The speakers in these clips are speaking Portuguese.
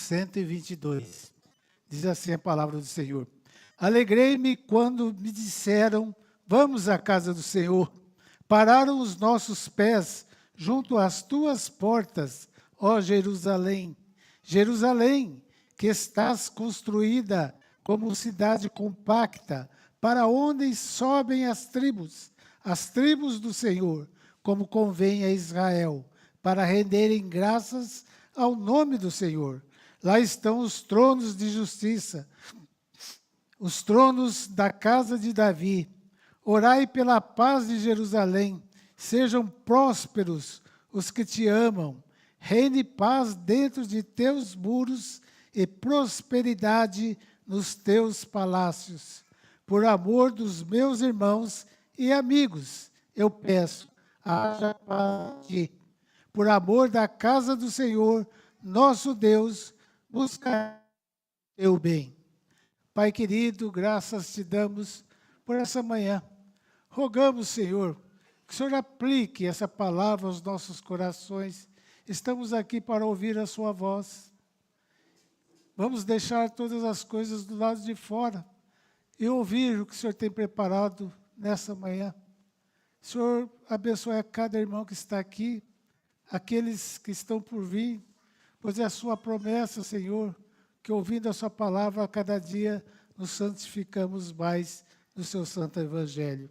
122. Diz assim a palavra do Senhor. Alegrei-me quando me disseram, vamos à casa do Senhor. Pararam os nossos pés junto às tuas portas, ó Jerusalém. Jerusalém, que estás construída como cidade compacta, para onde sobem as tribos do Senhor, como convém a Israel, para renderem graças ao nome do Senhor. Lá estão os tronos de justiça, os tronos da casa de Davi. Orai pela paz de Jerusalém, sejam prósperos os que te amam. Reine paz dentro de teus muros e prosperidade nos teus palácios. Por amor dos meus irmãos e amigos, eu peço, haja paz de ti. Por amor da casa do Senhor, nosso Deus, busca teu bem. Pai querido, graças te damos por essa manhã. Rogamos, Senhor, que o Senhor aplique essa palavra aos nossos corações. Estamos aqui para ouvir a sua voz. Vamos deixar todas as coisas do lado de fora e ouvir o que o Senhor tem preparado nessa manhã. Senhor, abençoe a cada irmão que está aqui, aqueles que estão por vir, pois é a sua promessa, Senhor, que ouvindo a sua palavra, a cada dia nos santificamos mais no seu santo evangelho.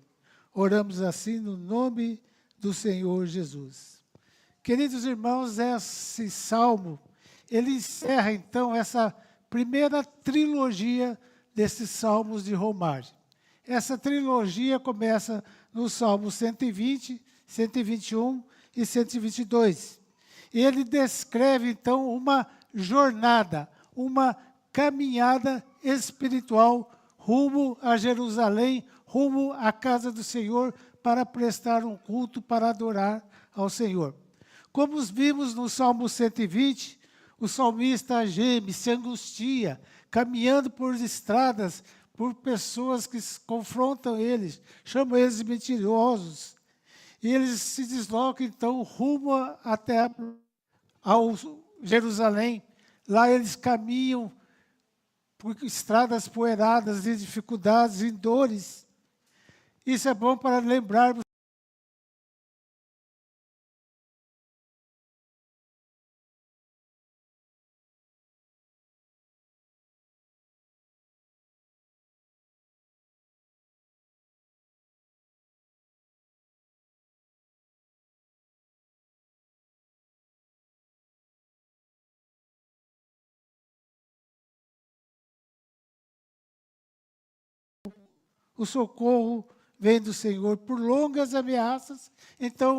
Oramos assim no nome do Senhor Jesus. Queridos irmãos, esse salmo, ele encerra então essa primeira trilogia desses salmos de romagem. Essa trilogia começa no Salmo 120, 121 e 122. E ele descreve, então, uma jornada, uma caminhada espiritual rumo a Jerusalém, rumo à casa do Senhor, para prestar um culto, para adorar ao Senhor. Como vimos no Salmo 120, o salmista geme, se angustia, caminhando por estradas, por pessoas que confrontam eles, chamam eles de mentirosos. E eles se deslocam, então, rumo até ao Jerusalém. Lá eles caminham por estradas poeiradas, de dificuldades e dores. Isso é bom para lembrarmos o socorro vem do Senhor por longas ameaças. Então,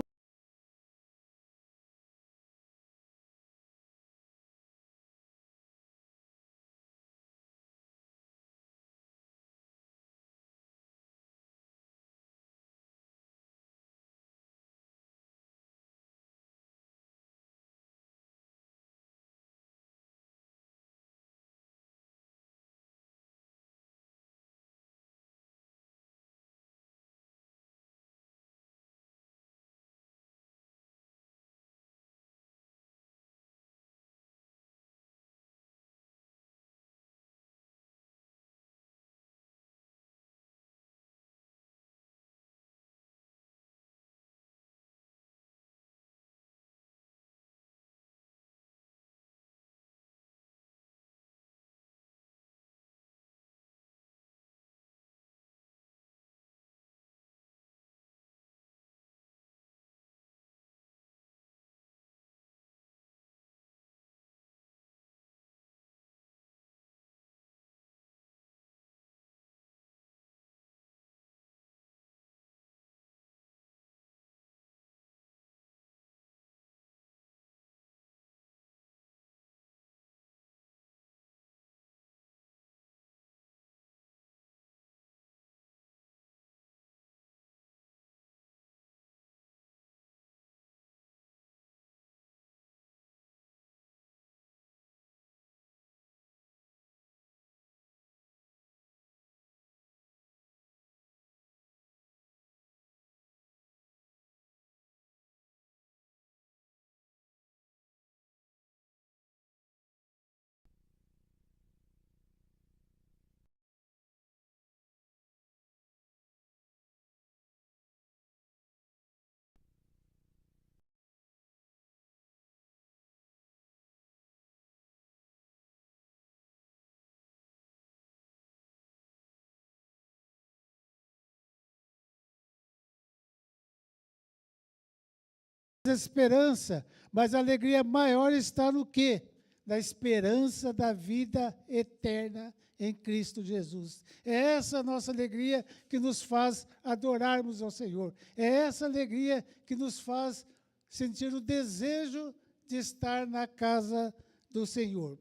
esperança, mas a alegria maior está no quê? Na esperança da vida eterna em Cristo Jesus. É essa a nossa alegria que nos faz adorarmos ao Senhor. É essa alegria que nos faz sentir o desejo de estar na casa do Senhor.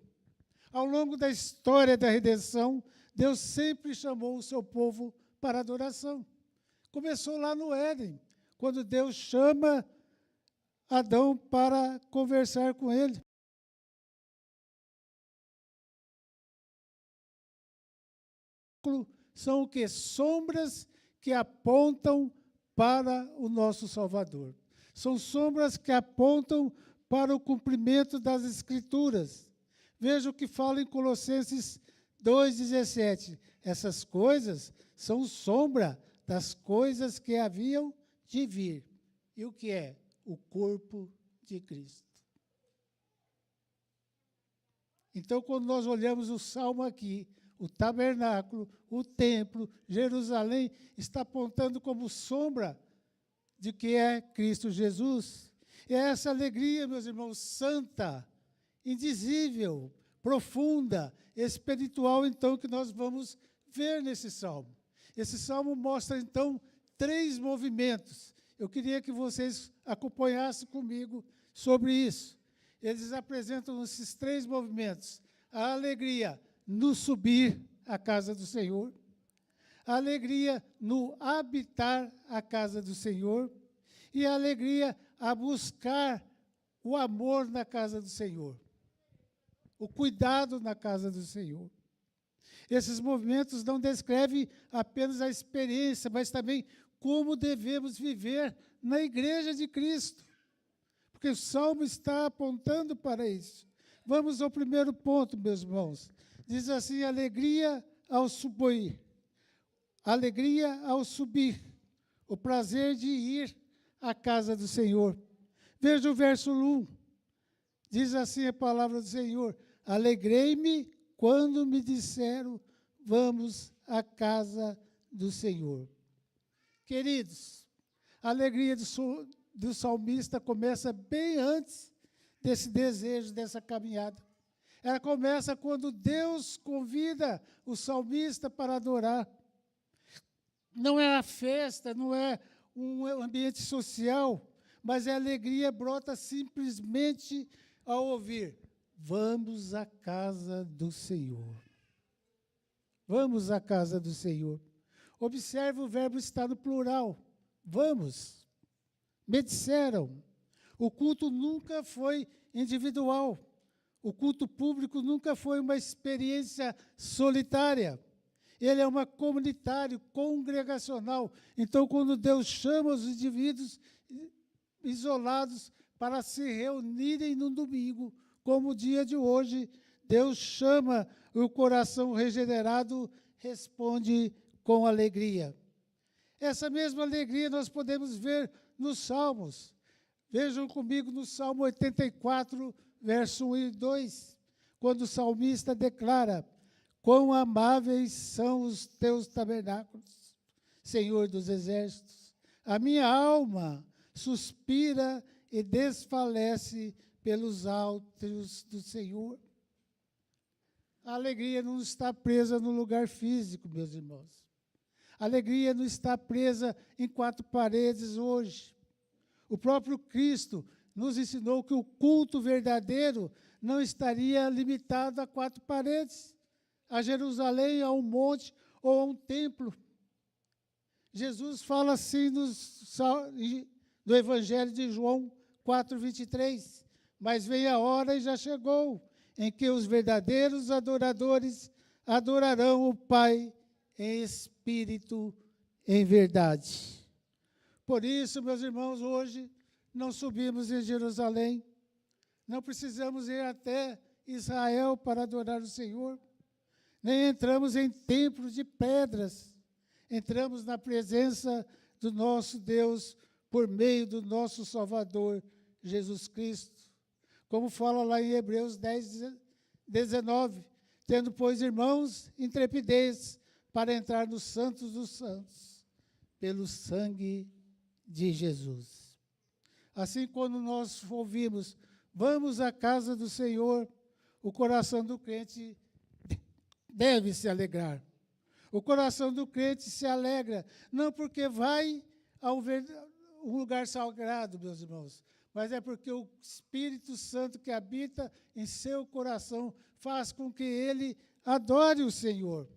Ao longo da história da redenção, Deus sempre chamou o seu povo para adoração. Começou lá no Éden, quando Deus chama Adão para conversar com ele. São o quê? Sombras que apontam para o nosso Salvador. São sombras que apontam para o cumprimento das Escrituras. Veja o que fala em Colossenses 2,17. Essas coisas são sombra das coisas que haviam de vir. E o que é? O corpo de Cristo. Então, quando nós olhamos o Salmo aqui, o tabernáculo, o templo, Jerusalém, está apontando como sombra de que é Cristo Jesus. E é essa alegria, meus irmãos, santa, indizível, profunda, espiritual, então, que nós vamos ver nesse Salmo. Esse Salmo mostra, então, 3 movimentos. Eu queria que vocês acompanhassem comigo sobre isso. Eles apresentam esses 3 movimentos. A alegria no subir à casa do Senhor, a alegria no habitar a casa do Senhor e a alegria a buscar o amor na casa do Senhor, o cuidado na casa do Senhor. Esses movimentos não descrevem apenas a experiência, mas também como devemos viver na igreja de Cristo, porque o Salmo está apontando para isso. Vamos ao primeiro ponto, meus irmãos. Diz assim, alegria ao subir. Alegria ao subir. O prazer de ir à casa do Senhor. Veja o verso 1. Diz assim a palavra do Senhor. Alegrei-me quando me disseram, vamos à casa do Senhor. Queridos, a alegria do salmista começa bem antes desse desejo, dessa caminhada. Ela começa quando Deus convida o salmista para adorar. Não é a festa, não é um ambiente social, mas a alegria brota simplesmente ao ouvir: vamos à casa do Senhor. Vamos à casa do Senhor. Observe, o verbo está no plural. Vamos. Me disseram. O culto nunca foi individual. O culto público nunca foi uma experiência solitária. Ele é uma comunitário, congregacional. Então, quando Deus chama os indivíduos isolados para se reunirem no domingo, como o dia de hoje, Deus chama o coração regenerado, responde com alegria. Essa mesma alegria nós podemos ver nos Salmos. Vejam comigo no Salmo 84, verso 1 e 2, quando o salmista declara: quão amáveis são os teus tabernáculos, Senhor dos exércitos. A minha alma suspira e desfalece pelos átrios do Senhor. A alegria não está presa no lugar físico, meus irmãos. A alegria não está presa em 4 paredes hoje. O próprio Cristo nos ensinou que o culto verdadeiro não estaria limitado a 4 paredes, a Jerusalém, a um monte ou a um templo. Jesus fala assim no Evangelho de João 4:23, mas vem a hora e já chegou, em que os verdadeiros adoradores adorarão o Pai em espírito, em verdade. Por isso, meus irmãos, hoje não subimos em Jerusalém, não precisamos ir até Israel para adorar o Senhor, nem entramos em templos de pedras, entramos na presença do nosso Deus por meio do nosso Salvador, Jesus Cristo. Como fala lá em Hebreus 10:19, tendo, pois, irmãos, intrepidez para entrar nos santos dos santos, pelo sangue de Jesus. Assim, quando nós ouvimos, vamos à casa do Senhor, o coração do crente deve se alegrar. O coração do crente se alegra, não porque vai a um lugar sagrado, meus irmãos, mas é porque o Espírito Santo que habita em seu coração faz com que ele adore o Senhor.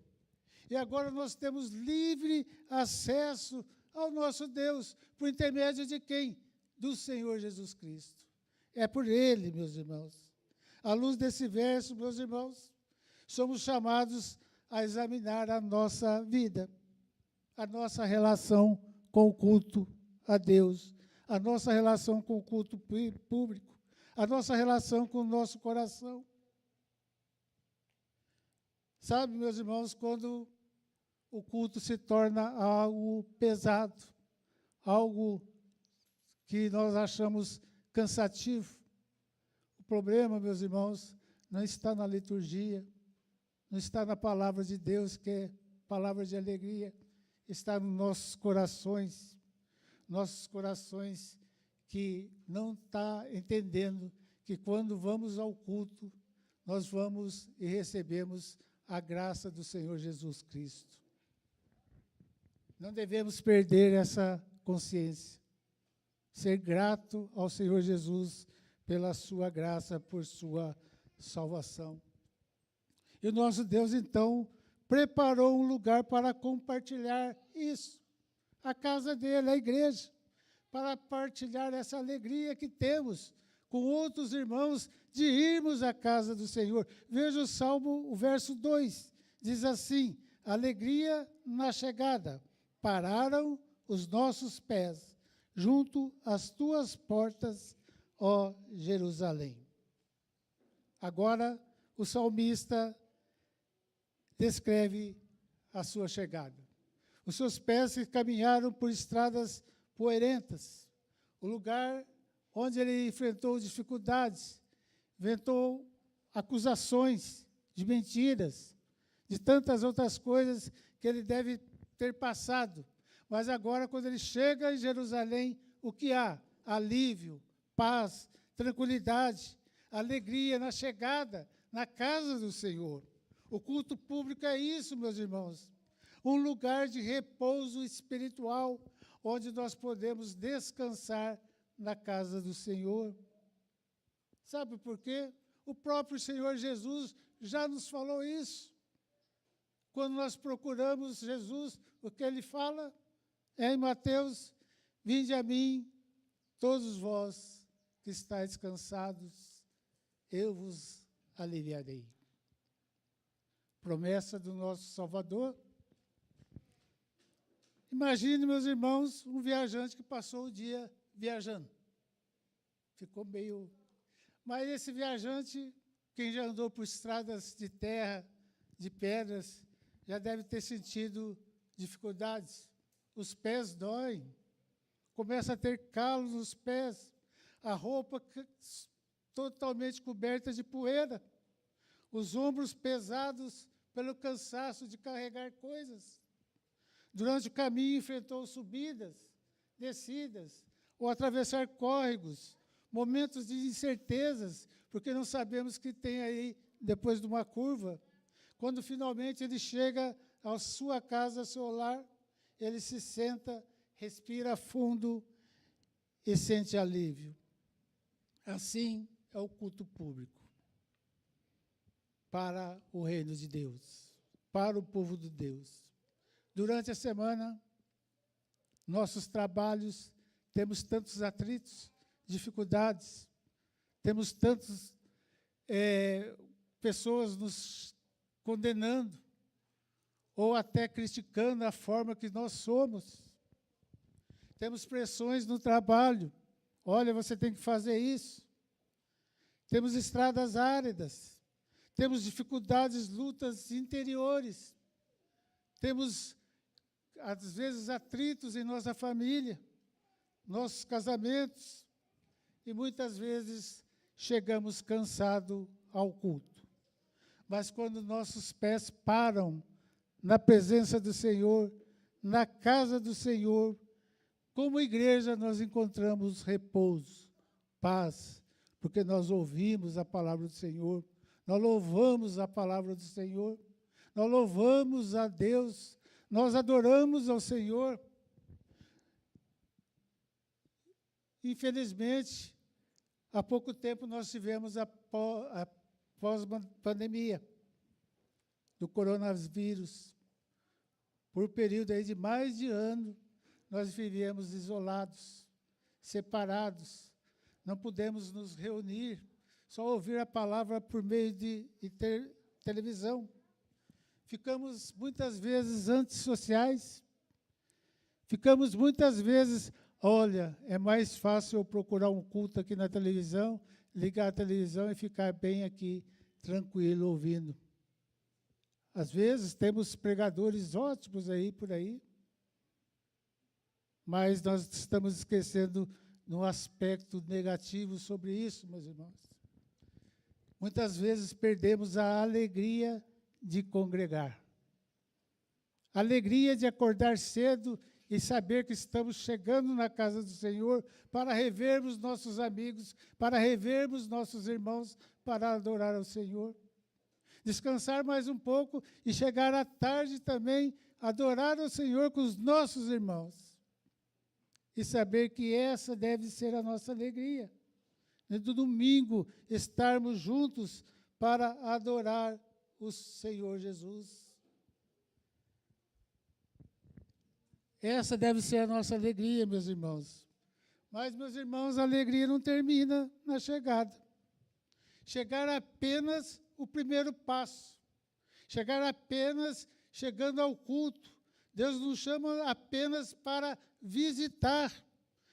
E agora nós temos livre acesso ao nosso Deus, por intermédio de quem? Do Senhor Jesus Cristo. É por Ele, meus irmãos. À luz desse verso, meus irmãos, somos chamados a examinar a nossa vida, a nossa relação com o culto a Deus, a nossa relação com o culto público, a nossa relação com o nosso coração. Sabe, meus irmãos, quando o culto se torna algo pesado, algo que nós achamos cansativo. O problema, meus irmãos, não está na liturgia, não está na palavra de Deus, que é palavra de alegria, está nos nossos corações que não estão entendendo que quando vamos ao culto, nós vamos e recebemos a graça do Senhor Jesus Cristo. Não devemos perder essa consciência. Ser grato ao Senhor Jesus pela sua graça, por sua salvação. E o nosso Deus, então, preparou um lugar para compartilhar isso. A casa dele, a igreja, para partilhar essa alegria que temos com outros irmãos de irmos à casa do Senhor. Veja o Salmo, o verso 2, diz assim: alegria na chegada, pararam os nossos pés, junto às tuas portas, ó Jerusalém. Agora, o salmista descreve a sua chegada. Os seus pés caminharam por estradas poeirentas, o lugar onde ele enfrentou dificuldades, enfrentou acusações de mentiras, de tantas outras coisas que ele deve ter passado. Mas agora, quando ele chega em Jerusalém, o que há? Alívio, paz, tranquilidade, alegria na chegada, na casa do Senhor. O culto público é isso, meus irmãos. Um lugar de repouso espiritual, onde nós podemos descansar na casa do Senhor. Sabe por quê? O próprio Senhor Jesus já nos falou isso. Quando nós procuramos Jesus, o que ele fala é em Mateus: vinde a mim, todos vós que estáis cansados, eu vos aliviarei. Promessa do nosso Salvador. Imagine, meus irmãos, um viajante que passou o dia viajando. Ficou meio... Mas esse viajante, quem já andou por estradas de terra, de pedras, já deve ter sentido dificuldades. Os pés doem, começa a ter calos nos pés, a roupa totalmente coberta de poeira, os ombros pesados pelo cansaço de carregar coisas. Durante o caminho enfrentou subidas, descidas, ou atravessar córregos, momentos de incertezas, porque não sabemos o que tem aí depois de uma curva. Quando finalmente ele chega à sua casa, ao seu lar, ele se senta, respira fundo e sente alívio. Assim é o culto público para o reino de Deus, para o povo de Deus. Durante a semana, nossos trabalhos, temos tantos atritos, dificuldades, temos tantas pessoas nos condenando, ou até criticando a forma que nós somos. Temos pressões no trabalho. Olha, você tem que fazer isso. Temos estradas áridas. Temos dificuldades, lutas interiores. Temos, às vezes, atritos em nossa família, nossos casamentos. E muitas vezes chegamos cansados ao culto. Mas quando nossos pés param na presença do Senhor, na casa do Senhor, como igreja, nós encontramos repouso, paz, porque nós ouvimos a palavra do Senhor, nós louvamos a palavra do Senhor, nós louvamos a Deus, nós adoramos ao Senhor. Infelizmente, há pouco tempo nós tivemos a pós-pandemia do coronavírus. Por um período aí de mais de ano, nós vivíamos isolados, separados, não pudemos nos reunir, só ouvir a palavra por meio de televisão. Ficamos muitas vezes antissociais, ficamos muitas vezes, olha, é mais fácil eu procurar um culto aqui na televisão, ligar a televisão e ficar bem aqui, tranquilo, ouvindo. Às vezes temos pregadores ótimos aí por aí, mas nós estamos esquecendo no aspecto negativo sobre isso, meus irmãos. Muitas vezes perdemos a alegria de congregar. A alegria de acordar cedo e saber que estamos chegando na casa do Senhor para revermos nossos amigos, para revermos nossos irmãos, para adorar ao Senhor. Descansar mais um pouco e chegar à tarde também, adorar ao Senhor com os nossos irmãos. E saber que essa deve ser a nossa alegria. No domingo, estarmos juntos para adorar o Senhor Jesus. Essa deve ser a nossa alegria, meus irmãos. Mas, meus irmãos, a alegria não termina na chegada. Chegar apenas o primeiro passo. Chegar apenas chegando ao culto. Deus nos chama apenas para visitar.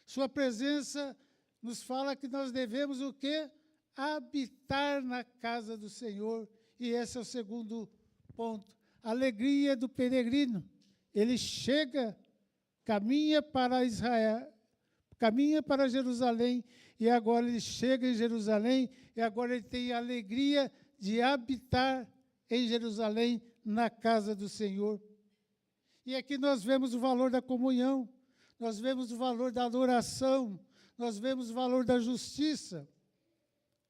Sua presença nos fala que nós devemos o quê? Habitar na casa do Senhor. E esse é o segundo ponto. A alegria do peregrino. Ele chega, caminha para Israel, caminha para Jerusalém, e agora ele chega em Jerusalém, e agora ele tem a alegria de habitar em Jerusalém, na casa do Senhor. E aqui nós vemos o valor da comunhão, nós vemos o valor da adoração, nós vemos o valor da justiça.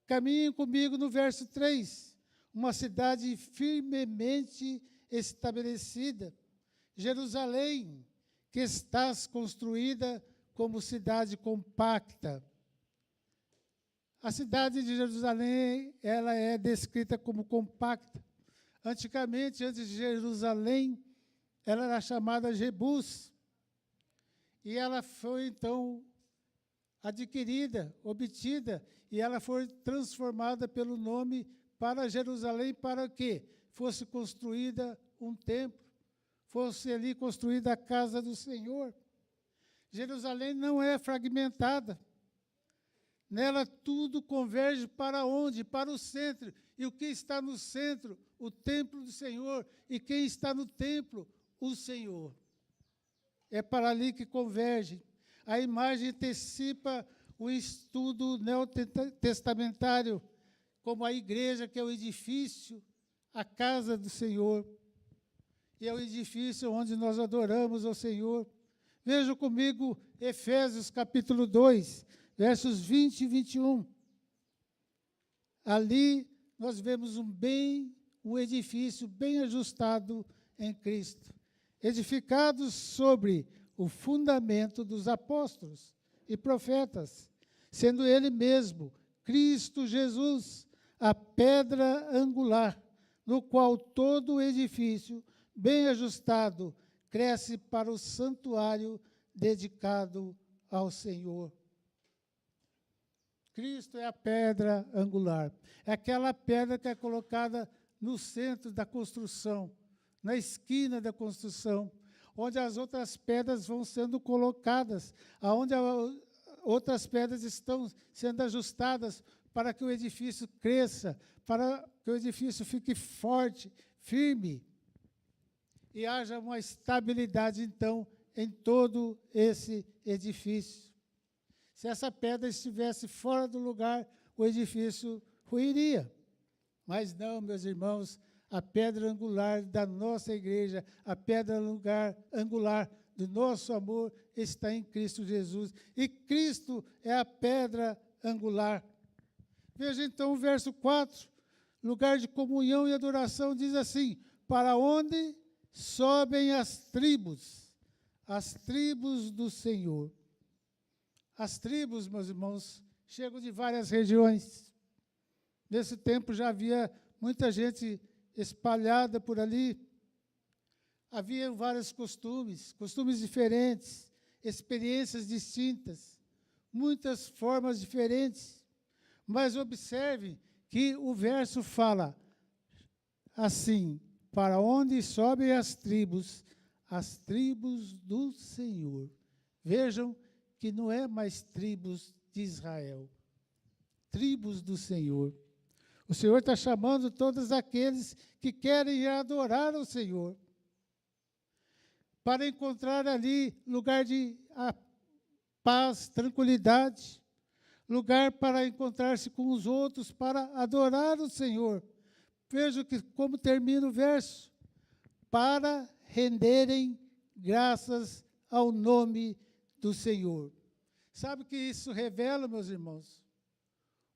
Caminhem comigo no verso 3. Uma cidade firmemente estabelecida. Jerusalém, que estás construída como cidade compacta. A cidade de Jerusalém, ela é descrita como compacta. Antigamente, antes de Jerusalém, ela era chamada Jebus, e ela foi, então, adquirida, obtida, e ela foi transformada pelo nome para Jerusalém, para que fosse construída um templo, fosse ali construída a casa do Senhor. Jerusalém não é fragmentada. Nela tudo converge para onde? Para o centro. E o que está no centro? O templo do Senhor. E quem está no templo? O Senhor. É para ali que converge. A imagem antecipa o estudo neotestamentário, como a igreja, que é o edifício, a casa do Senhor. E é o edifício onde nós adoramos ao Senhor. Vejam comigo Efésios capítulo 2, versos 20 e 21. Ali nós vemos um edifício bem ajustado em Cristo, edificados sobre o fundamento dos apóstolos e profetas, sendo Ele mesmo, Cristo Jesus, a pedra angular, no qual todo o edifício, bem ajustado, cresce para o santuário dedicado ao Senhor. Cristo é a pedra angular. É aquela pedra que é colocada no centro da construção, na esquina da construção, onde as outras pedras vão sendo colocadas, aonde outras pedras estão sendo ajustadas para que o edifício cresça, para que o edifício fique forte, firme, e haja uma estabilidade, então, em todo esse edifício. Se essa pedra estivesse fora do lugar, o edifício ruiria. Mas não, meus irmãos, a pedra angular da nossa igreja, a pedra angular do nosso amor está em Cristo Jesus. E Cristo é a pedra angular. Veja então o verso 4, lugar de comunhão e adoração, diz assim: para onde sobem as tribos do Senhor. As tribos, meus irmãos, chegam de várias regiões. Nesse tempo já havia muita gente espalhada por ali. Havia vários costumes diferentes, experiências distintas, muitas formas diferentes. Mas observe que o verso fala assim: para onde sobem as tribos do Senhor. Vejam que não é mais tribos de Israel, tribos do Senhor. O Senhor está chamando todos aqueles que querem ir adorar ao Senhor, para encontrar ali lugar de paz, tranquilidade, lugar para encontrar-se com os outros, para adorar o Senhor. Veja como termina o verso: para renderem graças ao nome do Senhor. Sabe o que isso revela, meus irmãos?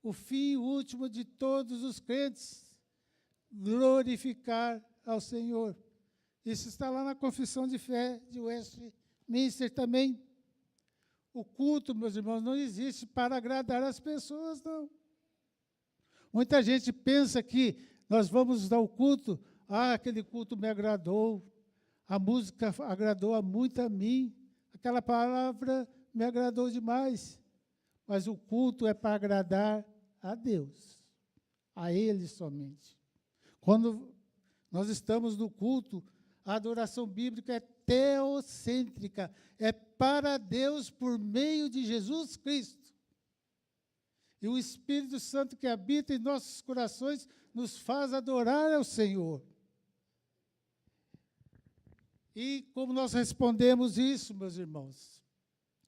O fim último de todos os crentes: glorificar ao Senhor. Isso está lá na Confissão de Fé de Westminster também. O culto, meus irmãos, não existe para agradar as pessoas, não. Muita gente pensa que nós vamos dar o culto, aquele culto me agradou, a música agradou muito a mim, aquela palavra me agradou demais. Mas o culto é para agradar a Deus, a Ele somente. Quando nós estamos no culto, a adoração bíblica é teocêntrica, é para Deus por meio de Jesus Cristo. E o Espírito Santo que habita em nossos corações nos faz adorar ao Senhor. E como nós respondemos isso, meus irmãos?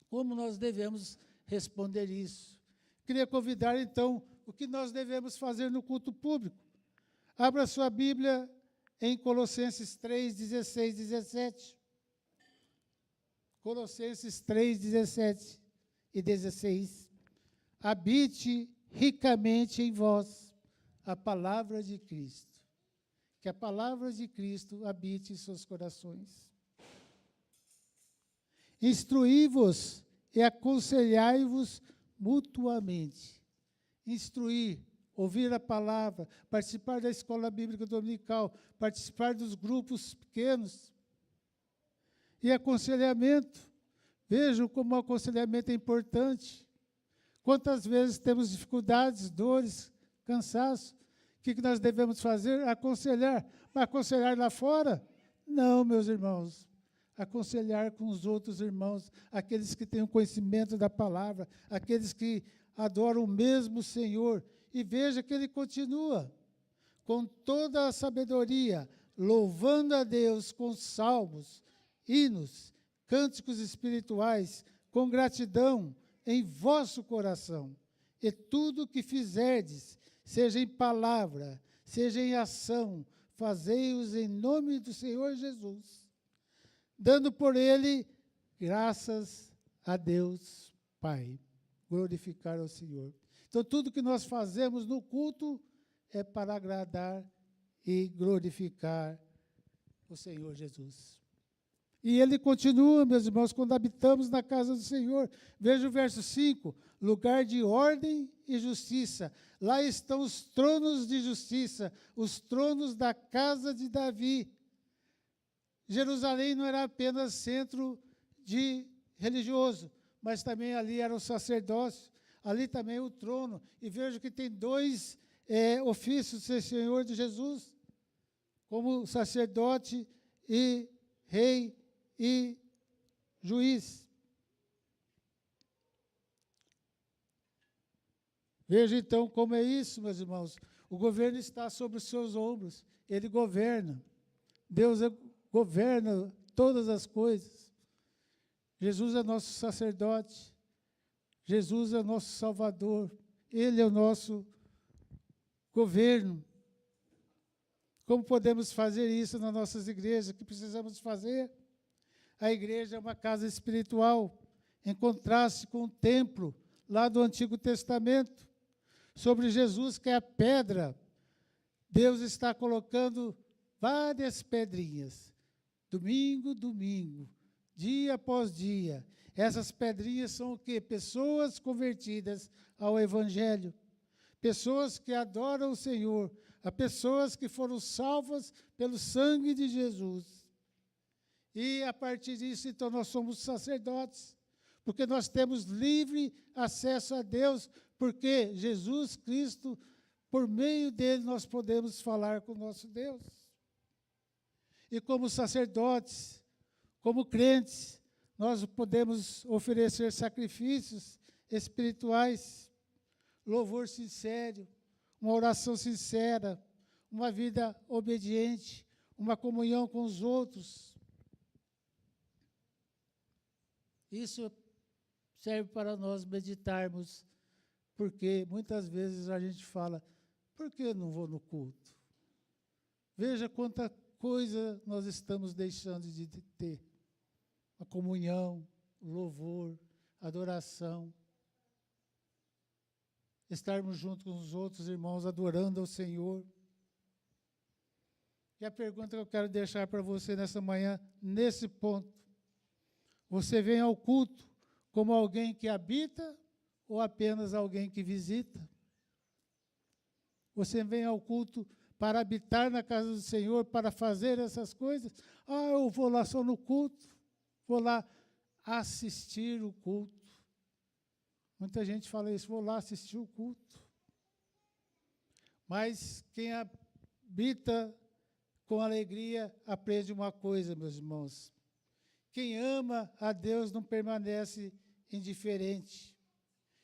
Como nós devemos responder isso? Queria convidar, então, o que nós devemos fazer no culto público. Abra sua Bíblia em Colossenses 3, 16, 17. Colossenses 3, 17 e 16. Habite ricamente em vós a palavra de Cristo. Que a palavra de Cristo habite em seus corações. Instruí-vos e aconselhai-vos mutuamente. Instruir, ouvir a palavra, participar da escola bíblica dominical, participar dos grupos pequenos. E aconselhamento. Vejam como o aconselhamento é importante. Quantas vezes temos dificuldades, dores, cansaço? O que nós devemos fazer? Aconselhar. Mas aconselhar lá fora? Não, meus irmãos. Aconselhar com os outros irmãos, aqueles que têm o conhecimento da palavra, aqueles que adoram o mesmo Senhor. E veja que ele continua, com toda a sabedoria, louvando a Deus com salmos, hinos, cânticos espirituais, com gratidão em vosso coração. E tudo o que fizerdes, seja em palavra, seja em ação, fazei-os em nome do Senhor Jesus, dando por ele graças a Deus Pai. Glorificar ao Senhor. Então, tudo que nós fazemos no culto é para agradar e glorificar o Senhor Jesus. E ele continua, meus irmãos, quando habitamos na casa do Senhor. Veja o verso 5, lugar de ordem e justiça. Lá estão os tronos de justiça, os tronos da casa de Davi. Jerusalém não era apenas centro religioso, mas também ali era o sacerdócio, ali também o trono. E vejo que tem dois ofícios de ser Senhor de Jesus, como sacerdote e rei e juiz. Veja então como é isso, meus irmãos. O governo está sobre os seus ombros. Ele governa. Deus governa todas as coisas. Jesus é nosso sacerdote. Jesus é nosso Salvador. Ele é o nosso governo. Como podemos fazer isso nas nossas igrejas? O que precisamos fazer? a igreja é uma casa espiritual, em contraste com o templo lá do Antigo Testamento. Sobre Jesus, que é a pedra, Deus está colocando várias pedrinhas, domingo, dia após dia. Essas pedrinhas são o quê? Pessoas convertidas ao Evangelho, pessoas que adoram o Senhor, a pessoas que foram salvas pelo sangue de Jesus. E a partir disso, então, nós somos sacerdotes, porque nós temos livre acesso a Deus, porque Jesus Cristo, por meio dele, nós podemos falar com o nosso Deus. E como sacerdotes, como crentes, nós podemos oferecer sacrifícios espirituais, louvor sincero, uma oração sincera, uma vida obediente, uma comunhão com os outros. Isso serve para nós meditarmos, porque muitas vezes a gente fala, por que eu não vou no culto? Veja quanta coisa nós estamos deixando de ter. A comunhão, o louvor, a adoração. Estarmos junto com os outros irmãos, adorando ao Senhor. E a pergunta que eu quero deixar para você nessa manhã, nesse ponto. Você vem ao culto como alguém que habita ou apenas alguém que visita? Você vem ao culto para habitar na casa do Senhor, para fazer essas coisas? Ah, eu vou lá só no culto, vou lá assistir o culto. Muita gente fala isso, vou lá assistir o culto. Mas quem habita com alegria aprende uma coisa, meus irmãos. Quem ama a Deus não permanece indiferente.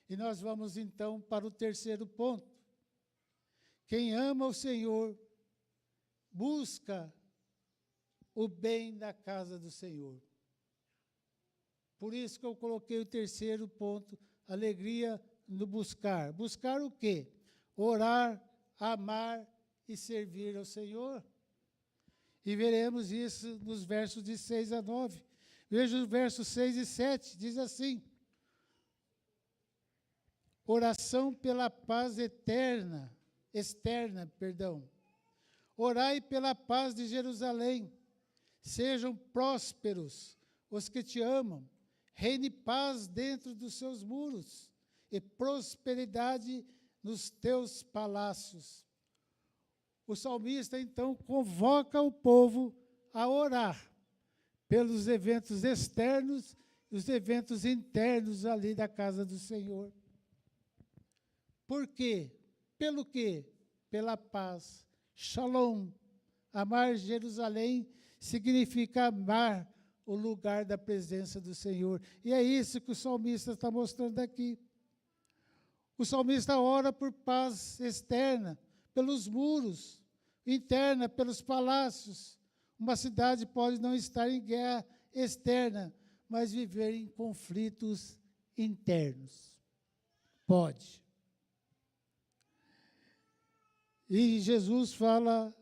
E nós vamos, então, para o terceiro ponto. Quem ama o Senhor busca o bem da casa do Senhor. Por isso que eu coloquei o terceiro ponto, alegria no buscar. Buscar o quê? Orar, amar e servir ao Senhor. E veremos isso nos versos de 6 a 9. Veja os versos 6 e 7, diz assim: oração pela paz externa. Orai pela paz de Jerusalém. Sejam prósperos os que te amam. Reine paz dentro dos seus muros e prosperidade nos teus palácios. O salmista, então, convoca o povo a orar pelos eventos externos e os eventos internos ali da casa do Senhor. Por quê? Pelo quê? Pela paz. Shalom. Amar Jerusalém significa amar o lugar da presença do Senhor. E é isso que o salmista está mostrando aqui. O salmista ora por paz externa, pelos muros, interna, pelos palácios. Uma cidade pode não estar em guerra externa, mas viver em conflitos internos. Pode. E Jesus fala,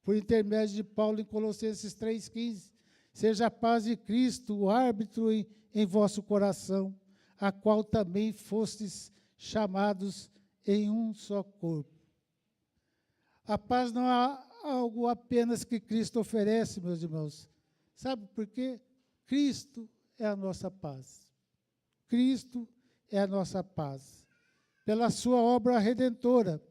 por intermédio de Paulo, em Colossenses 3,15, seja a paz de Cristo, o árbitro em vosso coração, a qual também fostes chamados em um só corpo. A paz não é algo apenas que Cristo oferece, meus irmãos. Sabe por quê? Cristo é a nossa paz. Cristo é a nossa paz. Pela sua obra redentora,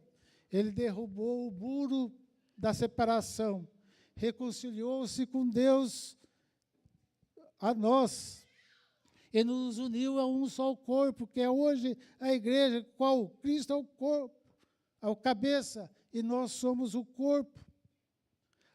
ele derrubou o muro da separação, reconciliou-se com Deus a nós e nos uniu a um só corpo, que é hoje a igreja, qual Cristo é o corpo, é o cabeça, e nós somos o corpo.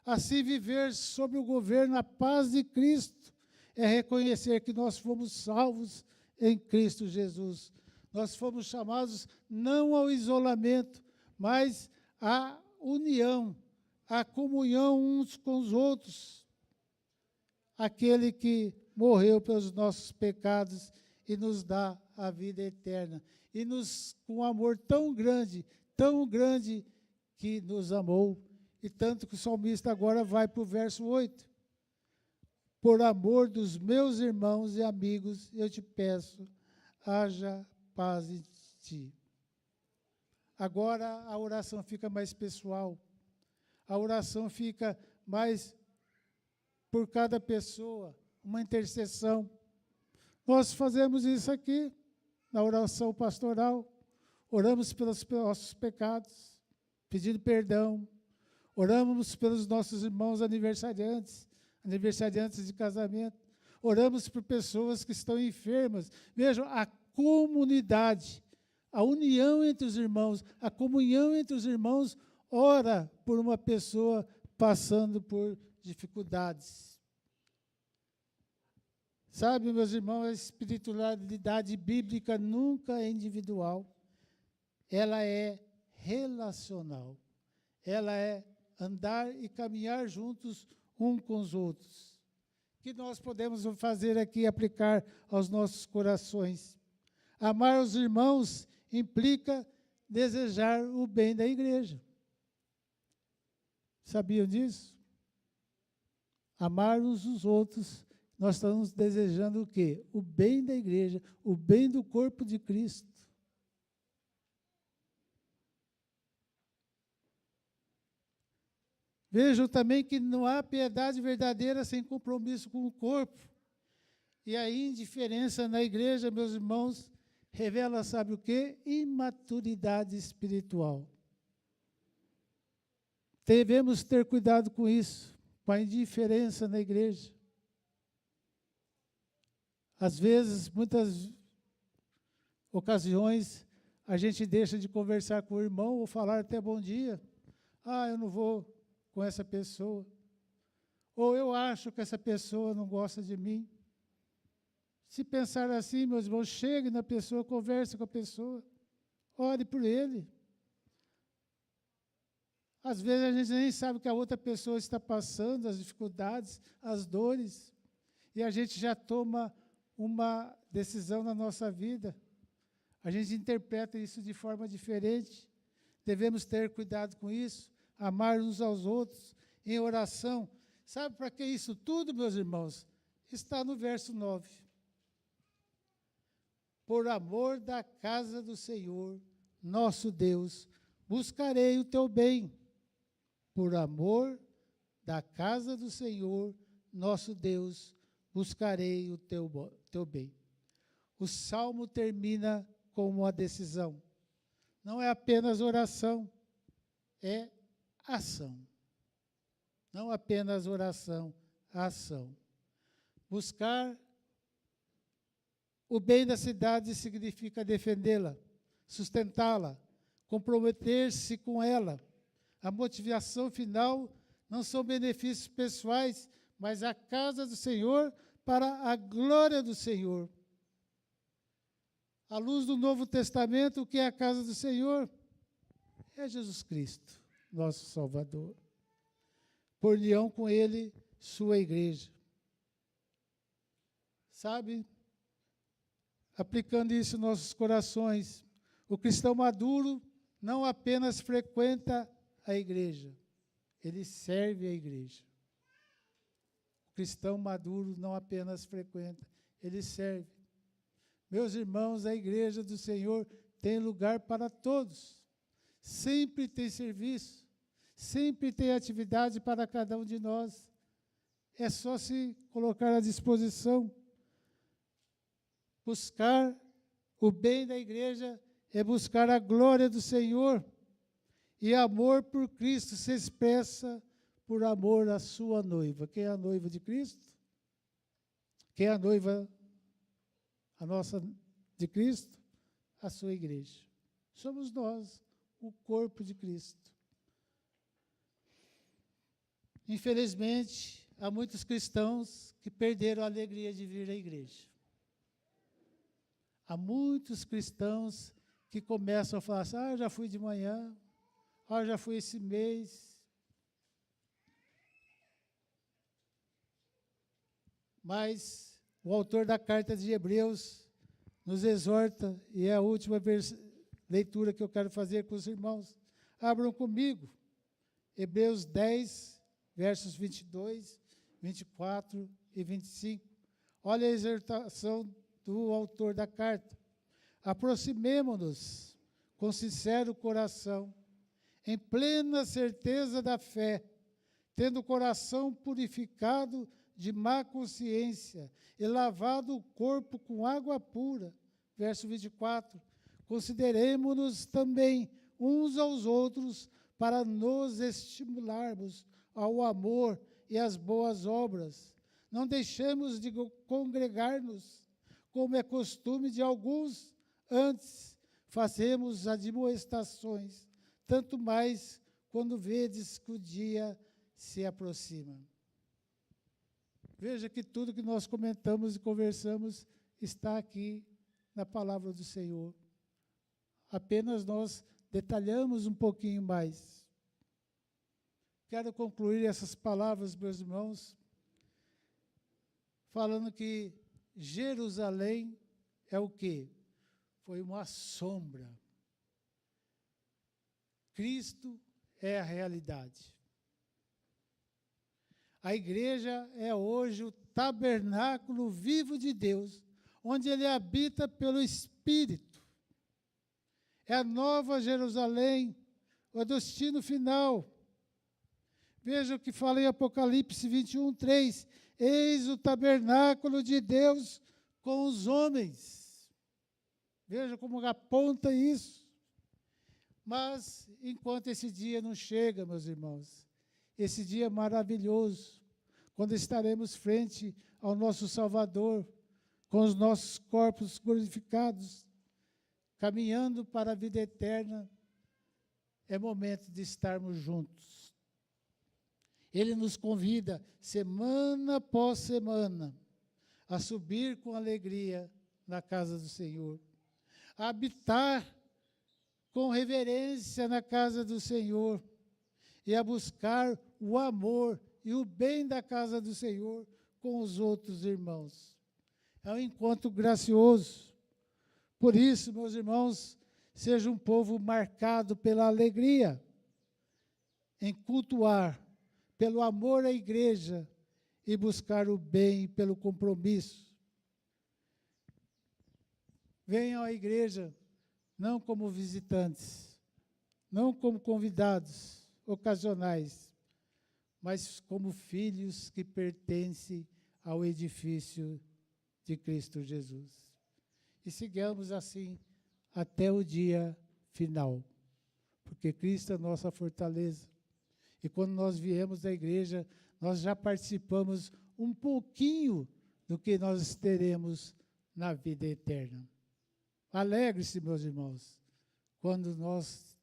Assim, viver sob o governo, a paz de Cristo, é reconhecer que nós fomos salvos em Cristo Jesus. Nós fomos chamados não ao isolamento, mas à união, à comunhão uns com os outros. Aquele que morreu pelos nossos pecados e nos dá a vida eterna. E nos, com um amor tão grande que nos amou. E tanto que o salmista agora vai para o verso 8. por amor dos meus irmãos e amigos, eu te peço, haja paz em ti. Agora a oração fica mais pessoal. A oração fica mais por cada pessoa, uma intercessão. Nós fazemos isso aqui, na oração pastoral. Oramos pelos nossos pecados, pedindo perdão. Oramos pelos nossos irmãos aniversariantes de casamento. Oramos por pessoas que estão enfermas. Vejam, a comunidade, a união entre os irmãos, a comunhão entre os irmãos, ora por uma pessoa passando por dificuldades. Sabe, meus irmãos, a espiritualidade bíblica nunca é individual. Ela é relacional. Ela é andar e caminhar juntos uns com os outros. O que nós podemos fazer aqui, aplicar aos nossos corações? Amar os irmãos implica desejar o bem da igreja. Sabiam disso? Amar uns os outros, nós estamos desejando o quê? O bem da igreja, o bem do corpo de Cristo. Vejam também que não há piedade verdadeira sem compromisso com o corpo. E a indiferença na igreja, meus irmãos, revela, sabe o quê? Imaturidade espiritual. Devemos ter cuidado com isso, com a indiferença na igreja. Às vezes, muitas ocasiões, a gente deixa de conversar com o irmão ou falar até bom dia. Eu não vou com essa pessoa. Ou eu acho que essa pessoa não gosta de mim. Se pensar assim, meus irmãos, chegue na pessoa, converse com a pessoa, ore por ele. Às vezes a gente nem sabe o que a outra pessoa está passando, as dificuldades, as dores, e a gente já toma uma decisão na nossa vida. A gente interpreta isso de forma diferente. Devemos ter cuidado com isso, amar uns aos outros, em oração. Sabe para que isso tudo, meus irmãos? Está no verso 9. Por amor da casa do Senhor, nosso Deus, buscarei o teu bem. Por amor da casa do Senhor, nosso Deus, buscarei o teu bem. O salmo termina com uma decisão. Não é apenas oração, é ação. Não apenas oração, ação. Buscar o bem da cidade significa defendê-la, sustentá-la, comprometer-se com ela. A motivação final não são benefícios pessoais, mas a casa do Senhor para a glória do Senhor. À luz do Novo Testamento, o que é a casa do Senhor? É Jesus Cristo, nosso Salvador. Por união com Ele, sua igreja. Sabe? Aplicando isso em nossos corações, o cristão maduro não apenas frequenta a igreja, ele serve a igreja. O cristão maduro não apenas frequenta, ele serve. Meus irmãos, a igreja do Senhor tem lugar para todos. Sempre tem serviço, sempre tem atividade para cada um de nós. É só se colocar à disposição. Buscar o bem da igreja é buscar a glória do Senhor. E amor por Cristo se expressa por amor à sua noiva. Quem é a noiva de Cristo? Quem é a noiva, a nossa de Cristo? A sua igreja. Somos nós, o corpo de Cristo. Infelizmente, há muitos cristãos que perderam a alegria de vir à igreja. Há muitos cristãos que começam a falar assim, já fui de manhã, já fui esse mês. Mas o autor da carta de Hebreus nos exorta, e é a última leitura que eu quero fazer com os irmãos. Abram comigo, Hebreus 10, versos 22 24 e 25. Olha a exortação do autor da carta. Aproximemo-nos com sincero coração, em plena certeza da fé, tendo o coração purificado de má consciência e lavado o corpo com água pura. Verso 24. Consideremo-nos também uns aos outros para nos estimularmos ao amor e às boas obras. Não deixemos de congregar-nos, como é costume de alguns, antes fazemos admoestações, tanto mais quando vedes que o dia se aproxima. Veja que tudo que nós comentamos e conversamos está aqui na palavra do Senhor. Apenas nós detalhamos um pouquinho mais. Quero concluir essas palavras, meus irmãos, falando que Jerusalém é o quê? Foi uma sombra. Cristo é a realidade. A igreja é hoje o tabernáculo vivo de Deus, onde Ele habita pelo Espírito. É a nova Jerusalém, o destino final. Veja o que fala em Apocalipse 21, 3. Eis o tabernáculo de Deus com os homens. Veja como aponta isso. Mas, enquanto esse dia não chega, meus irmãos, esse dia maravilhoso, quando estaremos frente ao nosso Salvador, com os nossos corpos glorificados, caminhando para a vida eterna, é momento de estarmos juntos. Ele nos convida, semana após semana, a subir com alegria na casa do Senhor, a habitar com reverência na casa do Senhor e a buscar o amor e o bem da casa do Senhor com os outros irmãos. É um encontro gracioso. Por isso, meus irmãos, seja um povo marcado pela alegria em cultuar, pelo amor à igreja e buscar o bem pelo compromisso. Venham à igreja não como visitantes, não como convidados ocasionais, mas como filhos que pertencem ao edifício de Cristo Jesus. E sigamos assim até o dia final, porque Cristo é a nossa fortaleza. E quando nós viemos da igreja, nós já participamos um pouquinho do que nós teremos na vida eterna. Alegre-se, meus irmãos, quando nós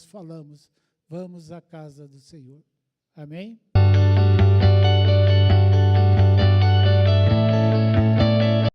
falamos, vamos à casa do Senhor. Amém?